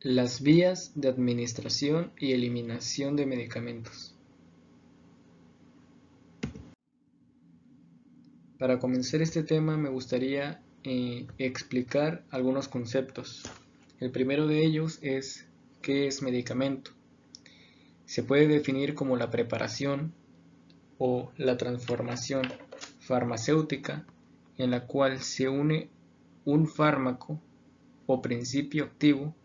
Las vías de administración y eliminación de medicamentos. Para comenzar este tema me gustaría explicar algunos conceptos. El primero de ellos es ¿qué es medicamento? Se puede definir como la preparación o la transformación farmacéutica en la cual se une un fármaco o principio activo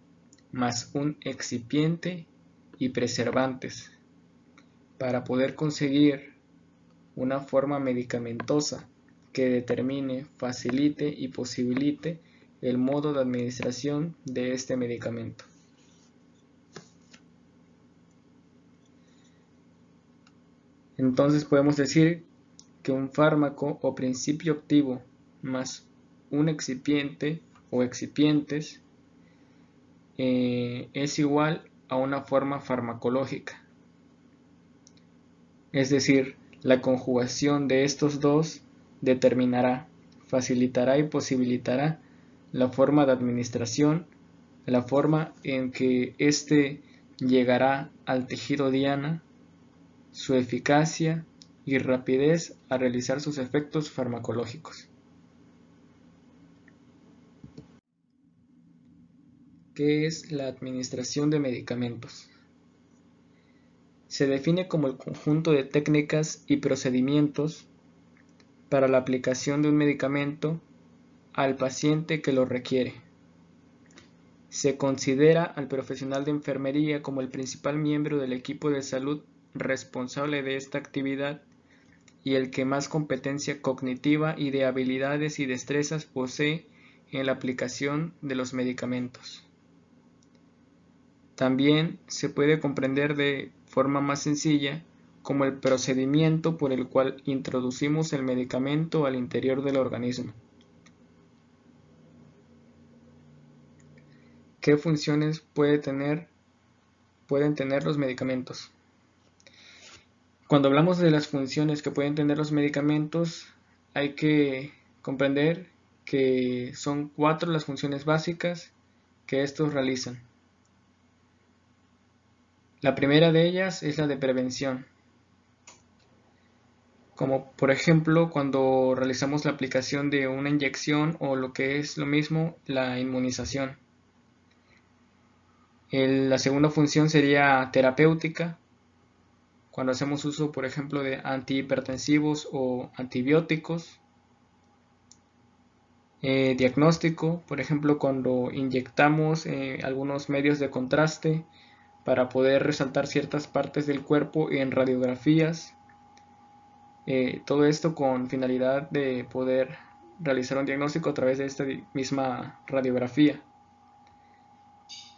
más un excipiente y preservantes para poder conseguir una forma medicamentosa que determine, facilite y posibilite el modo de administración de este medicamento. Entonces podemos decir que un fármaco o principio activo más un excipiente o excipientes es igual a una forma farmacológica. Es decir, la conjugación de estos dos determinará, facilitará y posibilitará la forma de administración, la forma en que éste llegará al tejido diana, su eficacia y rapidez a realizar sus efectos farmacológicos. ¿Qué es la administración de medicamentos? Se define como el conjunto de técnicas y procedimientos para la aplicación de un medicamento al paciente que lo requiere. Se considera al profesional de enfermería como el principal miembro del equipo de salud responsable de esta actividad y el que más competencia cognitiva y de habilidades y destrezas posee en la aplicación de los medicamentos. También se puede comprender de forma más sencilla como el procedimiento por el cual introducimos el medicamento al interior del organismo. ¿Qué funciones pueden tener los medicamentos? Cuando hablamos de las funciones que pueden tener los medicamentos, hay que comprender que son 4 las funciones básicas que estos realizan. La primera de ellas es la de prevención, como por ejemplo cuando realizamos la aplicación de una inyección o lo que es lo mismo, la inmunización. La segunda función sería terapéutica, cuando hacemos uso, por ejemplo, de antihipertensivos o antibióticos. Diagnóstico, por ejemplo, cuando inyectamos algunos medios de contraste para poder resaltar ciertas partes del cuerpo en radiografías. Todo esto con finalidad de poder realizar un diagnóstico a través de esta misma radiografía.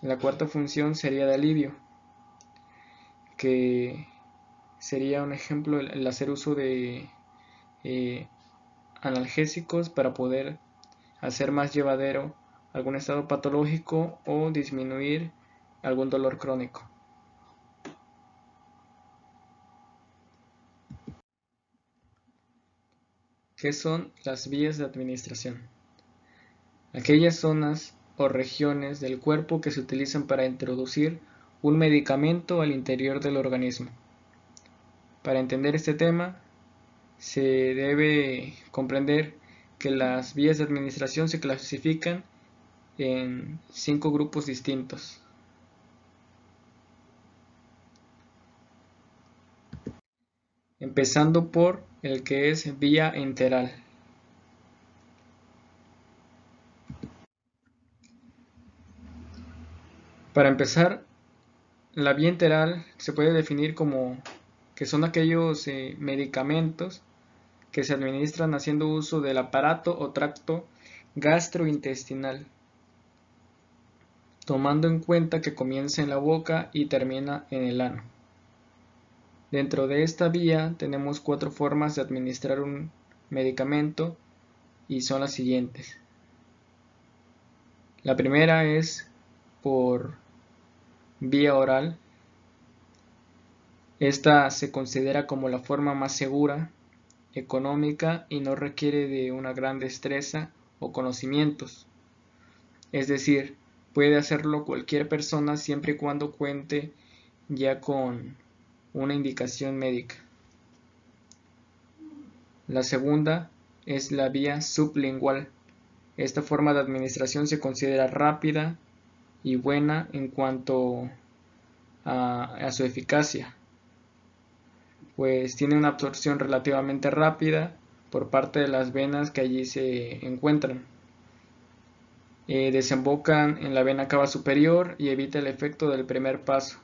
La cuarta función sería de alivio, que sería un ejemplo el hacer uso de analgésicos para poder hacer más llevadero algún estado patológico o disminuir algún dolor crónico. ¿Qué son las vías de administración? Aquellas zonas o regiones del cuerpo que se utilizan para introducir un medicamento al interior del organismo. Para entender este tema, se debe comprender que las vías de administración se clasifican en 5 grupos distintos. Empezando por el que es vía enteral. Para empezar, la vía enteral se puede definir como que son aquellos medicamentos que se administran haciendo uso del aparato o tracto gastrointestinal, tomando en cuenta que comienza en la boca y termina en el ano. Dentro de esta vía tenemos 4 formas de administrar un medicamento y son las siguientes. La primera es por vía oral. Esta se considera como la forma más segura, económica y no requiere de una gran destreza o conocimientos. Es decir, puede hacerlo cualquier persona siempre y cuando cuente ya con una indicación médica. La segunda es la vía sublingual. Esta forma de administración se considera rápida y buena en cuanto a su eficacia, pues tiene una absorción relativamente rápida por parte de las venas que allí se encuentran. Desembocan en la vena cava superior y evita el efecto del primer paso,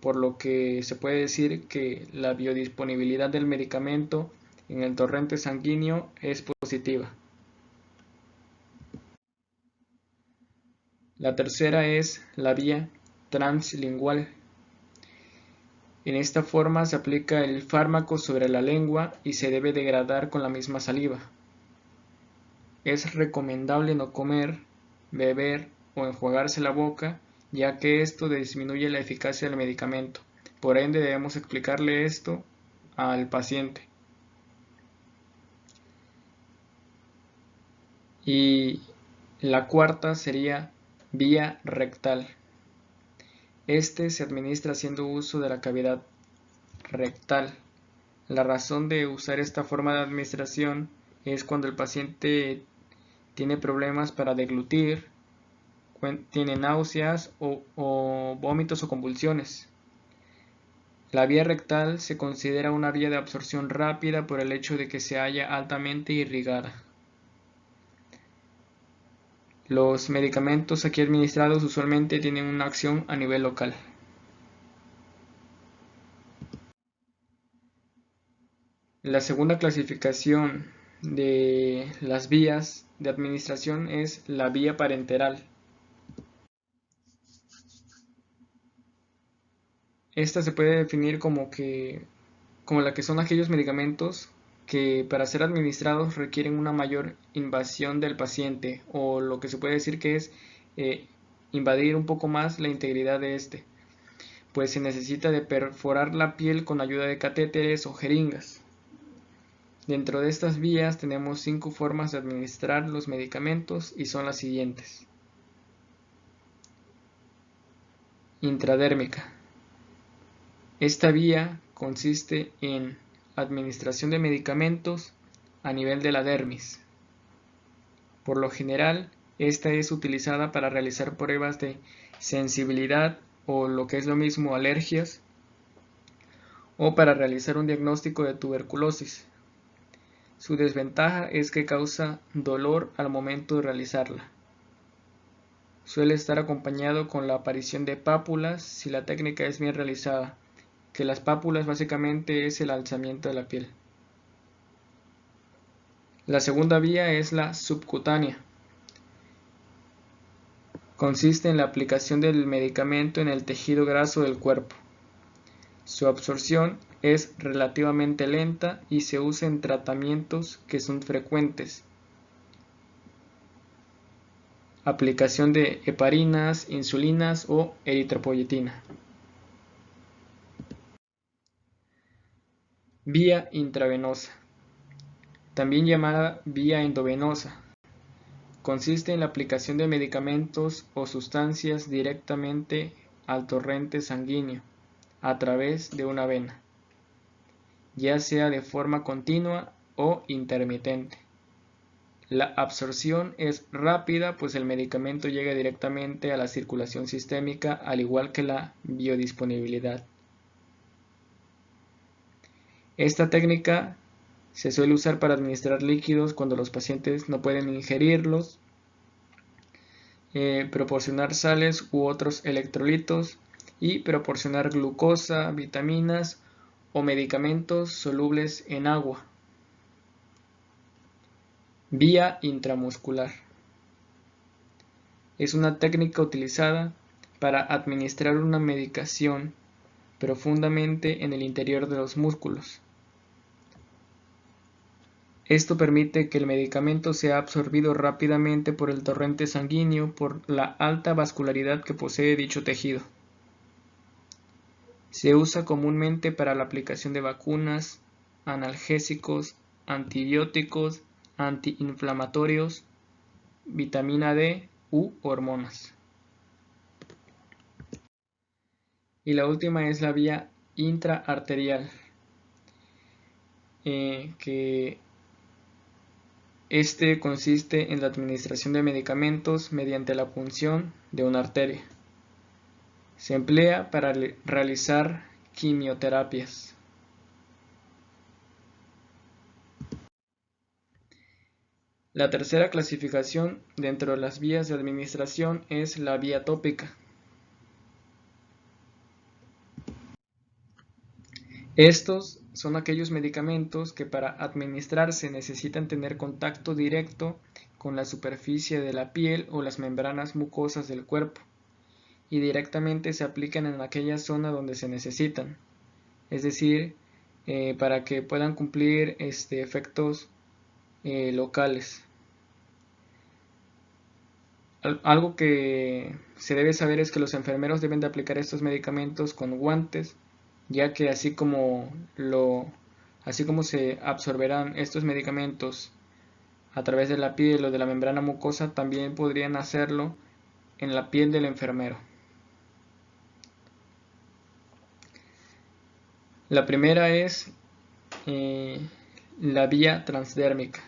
por lo que se puede decir que la biodisponibilidad del medicamento en el torrente sanguíneo es positiva. La tercera es la vía translingual. En esta forma se aplica el fármaco sobre la lengua y se debe degradar con la misma saliva. Es recomendable no comer, beber o enjuagarse la boca, ya que esto disminuye la eficacia del medicamento. Por ende, debemos explicarle esto al paciente. Y la cuarta sería vía rectal. Este se administra haciendo uso de la cavidad rectal. La razón de usar esta forma de administración es cuando el paciente tiene problemas para deglutir, tiene náuseas o vómitos o convulsiones. La vía rectal se considera una vía de absorción rápida por el hecho de que se halla altamente irrigada. Los medicamentos aquí administrados usualmente tienen una acción a nivel local. La segunda clasificación de las vías de administración es la vía parenteral. Esta se puede definir como la que son aquellos medicamentos que para ser administrados requieren una mayor invasión del paciente, o lo que se puede decir que es invadir un poco más la integridad de este, pues se necesita de perforar la piel con ayuda de catéteres o jeringas. Dentro de estas vías tenemos 5 formas de administrar los medicamentos y son las siguientes. Intradérmica. Esta vía consiste en administración de medicamentos a nivel de la dermis. Por lo general, esta es utilizada para realizar pruebas de sensibilidad o lo que es lo mismo alergias, o para realizar un diagnóstico de tuberculosis. Su desventaja es que causa dolor al momento de realizarla. Suele estar acompañado con la aparición de pápulas si la técnica es bien realizada, que las pápulas básicamente es el alzamiento de la piel. La segunda vía es la subcutánea. Consiste en la aplicación del medicamento en el tejido graso del cuerpo. Su absorción es relativamente lenta y se usa en tratamientos que son frecuentes. Aplicación de heparinas, insulinas o eritropoyetina. Vía intravenosa, también llamada vía endovenosa. Consiste en la aplicación de medicamentos o sustancias directamente al torrente sanguíneo a través de una vena, ya sea de forma continua o intermitente. La absorción es rápida, pues el medicamento llega directamente a la circulación sistémica, al igual que la biodisponibilidad. Esta técnica se suele usar para administrar líquidos cuando los pacientes no pueden ingerirlos, proporcionar sales u otros electrolitos y proporcionar glucosa, vitaminas o medicamentos solubles en agua. Vía intramuscular. Es una técnica utilizada para administrar una medicación profundamente en el interior de los músculos. Esto permite que el medicamento sea absorbido rápidamente por el torrente sanguíneo por la alta vascularidad que posee dicho tejido. Se usa comúnmente para la aplicación de vacunas, analgésicos, antibióticos, antiinflamatorios, vitamina D u hormonas. Y la última es la vía intraarterial, que consiste en la administración de medicamentos mediante la punción de una arteria. Se emplea para realizar quimioterapias. La tercera clasificación dentro de las vías de administración es la vía tópica. Estos son aquellos medicamentos que para administrarse necesitan tener contacto directo con la superficie de la piel o las membranas mucosas del cuerpo y directamente se aplican en aquella zona donde se necesitan, es decir, para que puedan cumplir efectos locales. Algo que se debe saber es que los enfermeros deben de aplicar estos medicamentos con guantes, ya que así como se absorberán estos medicamentos a través de la piel o de la membrana mucosa, también podrían hacerlo en la piel del enfermero. La primera es la vía transdérmica.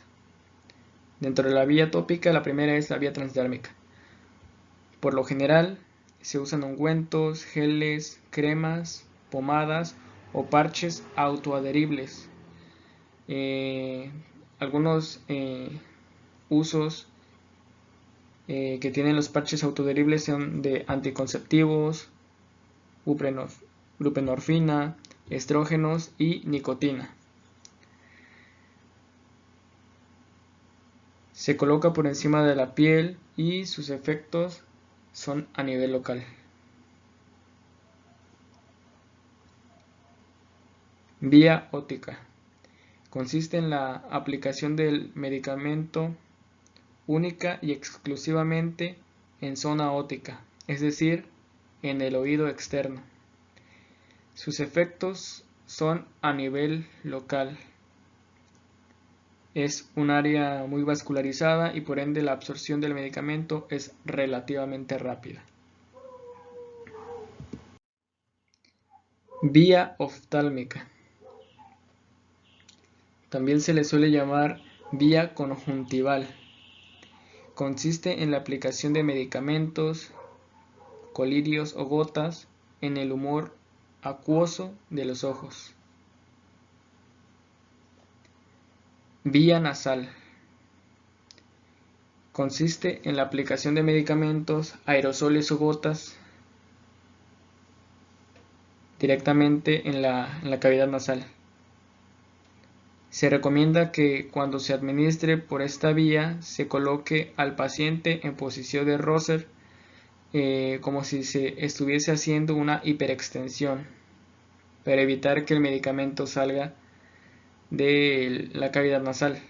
Dentro de la vía tópica, la primera es la vía transdérmica. Por lo general, se usan ungüentos, geles, cremas, pomadas o parches autoadheribles. Algunos usos que tienen los parches autoadheribles son de anticonceptivos, buprenorfina, estrógenos y nicotina. Se coloca por encima de la piel y sus efectos son a nivel local. Vía óptica. Consiste en la aplicación del medicamento única y exclusivamente en zona óptica, es decir, en el oído externo. Sus efectos son a nivel local. Es un área muy vascularizada y por ende la absorción del medicamento es relativamente rápida. Vía oftálmica. También se le suele llamar vía conjuntival. Consiste en la aplicación de medicamentos, colirios o gotas en el humor acuoso de los ojos. Vía nasal. Consiste en la aplicación de medicamentos, aerosoles o gotas directamente en la cavidad nasal. Se recomienda que cuando se administre por esta vía se coloque al paciente en posición de Rosser, como si se estuviese haciendo una hiperextensión, para evitar que el medicamento salga de la cavidad nasal.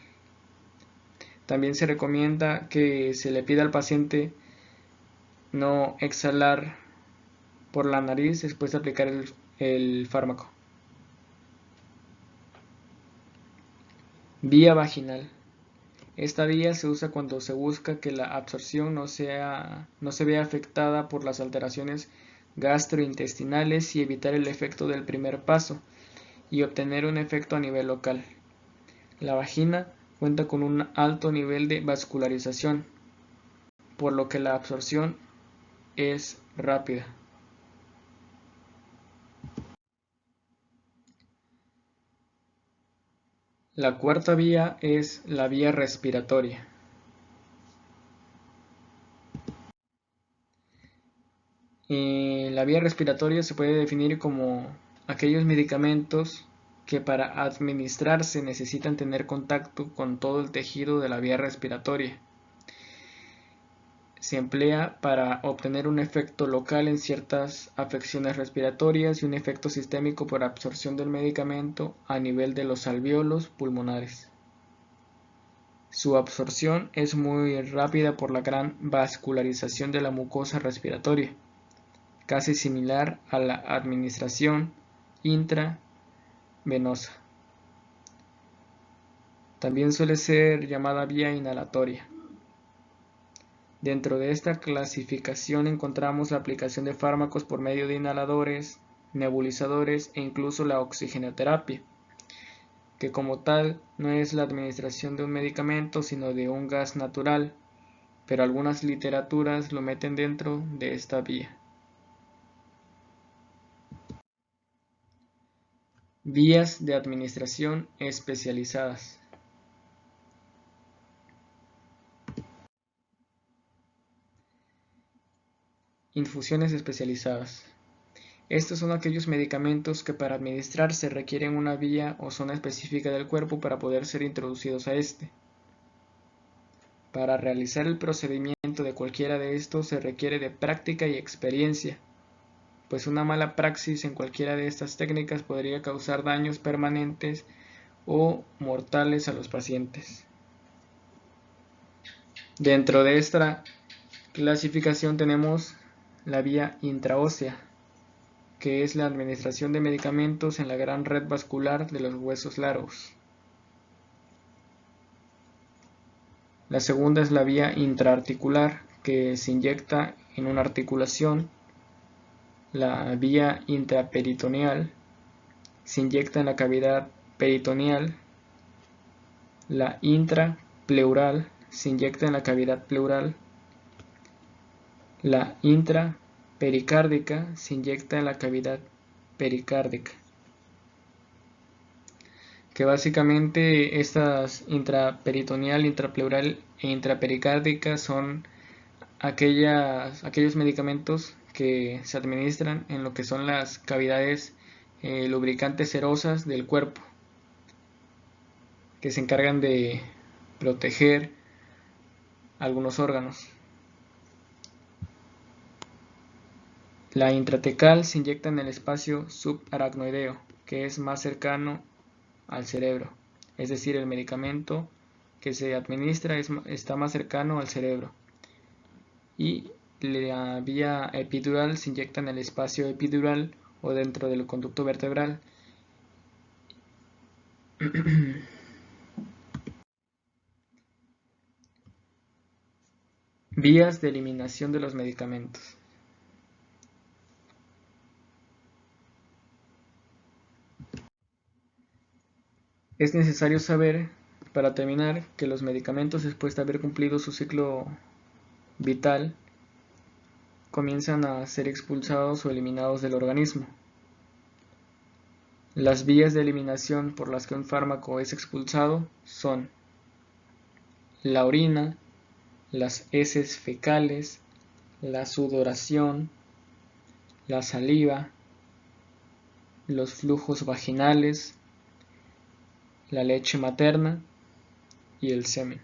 También se recomienda que se le pida al paciente no exhalar por la nariz después de aplicar el fármaco. Vía vaginal. Esta vía se usa cuando se busca que la absorción no se vea afectada por las alteraciones gastrointestinales y evitar el efecto del primer paso y obtener un efecto a nivel local. La vagina cuenta con un alto nivel de vascularización, por lo que la absorción es rápida. La cuarta vía es la vía respiratoria. La vía respiratoria se puede definir como aquellos medicamentos que para administrarse necesitan tener contacto con todo el tejido de la vía respiratoria. Se emplea para obtener un efecto local en ciertas afecciones respiratorias y un efecto sistémico por absorción del medicamento a nivel de los alvéolos pulmonares. Su absorción es muy rápida por la gran vascularización de la mucosa respiratoria, casi similar a la administración intravenosa. También suele ser llamada vía inhalatoria. Dentro de esta clasificación encontramos la aplicación de fármacos por medio de inhaladores, nebulizadores e incluso la oxigenoterapia, que como tal no es la administración de un medicamento sino de un gas natural, pero algunas literaturas lo meten dentro de esta vía. Vías de administración especializadas. Infusiones especializadas. Estos son aquellos medicamentos que para administrarse requieren una vía o zona específica del cuerpo para poder ser introducidos a este. Para realizar el procedimiento de cualquiera de estos se requiere de práctica y experiencia, pues una mala praxis en cualquiera de estas técnicas podría causar daños permanentes o mortales a los pacientes. Dentro de esta clasificación tenemos la vía intraósea, que es la administración de medicamentos en la gran red vascular de los huesos largos. La segunda es la vía intraarticular, que se inyecta en una articulación. La vía intraperitoneal se inyecta en la cavidad peritoneal. La intrapleural se inyecta en la cavidad pleural. La intrapericárdica se inyecta en la cavidad pericárdica. Que básicamente estas intraperitoneal, intrapleural e intrapericárdica son aquellos medicamentos que se administran en lo que son las cavidades lubricantes serosas del cuerpo, que se encargan de proteger algunos órganos. La intratecal se inyecta en el espacio subaracnoideo, que es más cercano al cerebro, es decir, el medicamento que se administra está más cercano al cerebro. Y la vía epidural se inyecta en el espacio epidural o dentro del conducto vertebral. Vías de eliminación de los medicamentos. Es necesario saber, para terminar, que los medicamentos, después de haber cumplido su ciclo vital, comienzan a ser expulsados o eliminados del organismo. Las vías de eliminación por las que un fármaco es expulsado son la orina, las heces fecales, la sudoración, la saliva, los flujos vaginales, la leche materna y el semen.